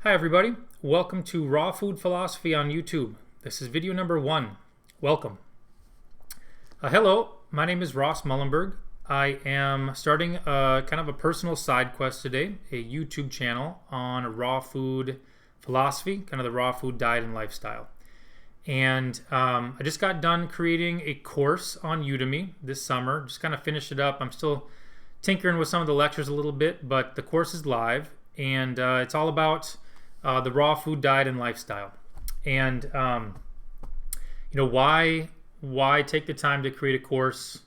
Hi everybody, welcome to Raw Food Philosophy on YouTube. This is video number 1. Welcome. Hello, my name is Ross Mullenberg. I am starting kind of a personal side quest today, a YouTube channel on raw food philosophy, kind of the raw food diet and lifestyle. And I just got done creating a course on Udemy this summer, just kind of finished it up. I'm still tinkering with some of the lectures a little bit, but the course is live and it's all about the raw food diet and lifestyle. And why take the time to create a course?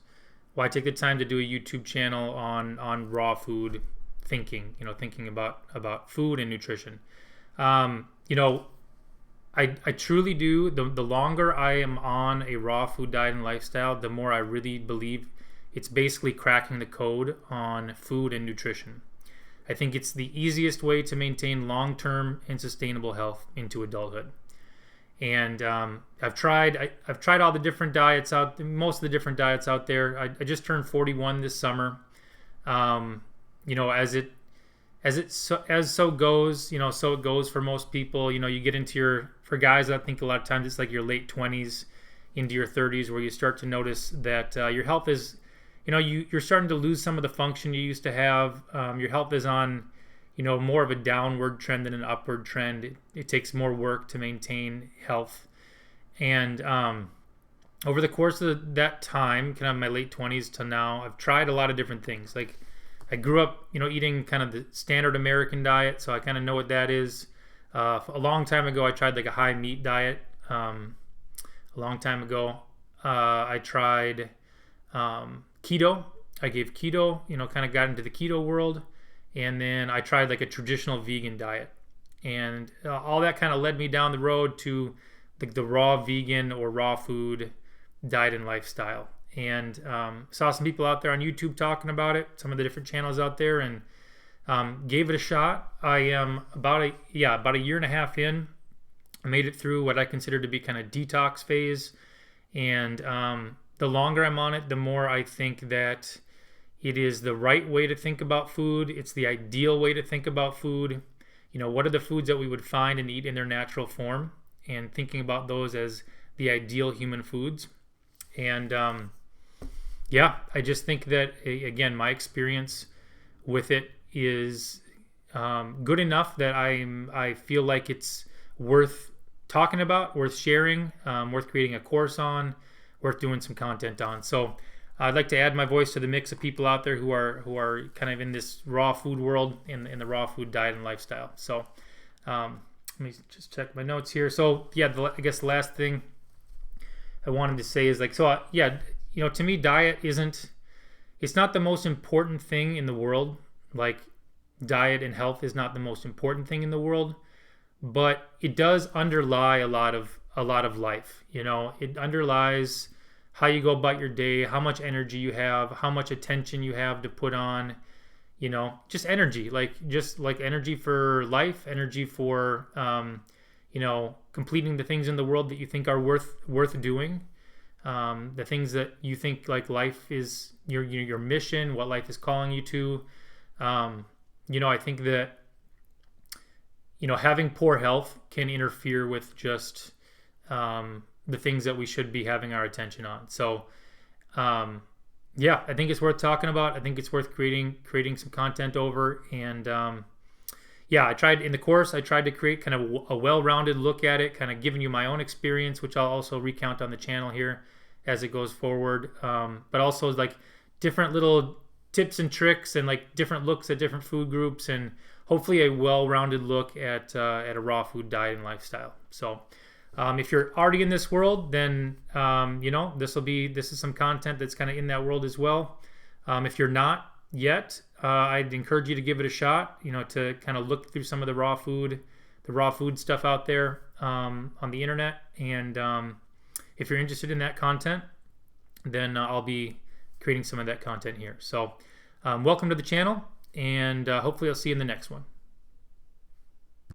Why take the time to do a YouTube channel on raw food thinking? Thinking about food and nutrition. I truly do. The longer I am on a raw food diet and lifestyle, the more I really believe it's basically cracking the code on food and nutrition. I think it's the easiest way to maintain long-term and sustainable health into adulthood. And I've tried all the different diets most of the different diets out there. I just turned 41 this summer. As so goes, so it goes for most people. You get into for guys, I think a lot of times it's like your late 20s into your 30s where you start to notice that your health is, you're starting to lose some of the function you used to have. Your health is on, more of a downward trend than an upward trend. It takes more work to maintain health. And over the course of that time, kind of my late 20s to now, I've tried a lot of different things. Like I grew up, eating kind of the standard American diet, so I kind of know what that is. A long time ago, I tried like a high meat diet. A long time ago, I tried keto. I gave keto, kind of got into the keto world. And then I tried like a traditional vegan diet. And all that kind of led me down the road to the raw vegan or raw food diet and lifestyle. And saw some people out there on YouTube talking about it, some of the different channels out there, and gave it a shot. I am about a year and a half in. I made it through what I consider to be kind of detox phase. And the longer I'm on it, the more I think that it is the right way to think about food. It's the ideal way to think about food. What are the foods that we would find and eat in their natural form, and thinking about those as the ideal human foods. And I just think that, again, my experience with it is good enough that I feel like it's worth talking about, worth sharing, worth creating a course on, worth doing some content on. So I'd like to add my voice to the mix of people out there who are kind of in this raw food world, in the raw food diet and lifestyle. So let me just check my notes here. So I guess the last thing I wanted to say is to me, diet it's not the most important thing in the world. Like, diet and health is not the most important thing in the world, but it does underlie a lot of life. It underlies how you go about your day, how much energy you have, how much attention you have to put on, just energy, like energy for life, energy for, completing the things in the world that you think are worth doing. The things that you think like life is your mission, what life is calling you to. I think that, having poor health can interfere with just, the things that we should be having our attention on. So, I think it's worth talking about. I think it's worth creating some content over. And, I tried in the course, I tried to create kind of a well-rounded look at it, kind of giving you my own experience, which I'll also recount on the channel here as it goes forward. But also like different little tips and tricks and like different looks at different food groups, and hopefully a well-rounded look at a raw food diet and lifestyle. So, if you're already in this world, then this is some content that's kind of in that world as well. If you're not yet, I'd encourage you to give it a shot. To kind of look through some of the raw food stuff out there on the internet. And if you're interested in that content, then I'll be creating some of that content here. So welcome to the channel, and hopefully I'll see you in the next one.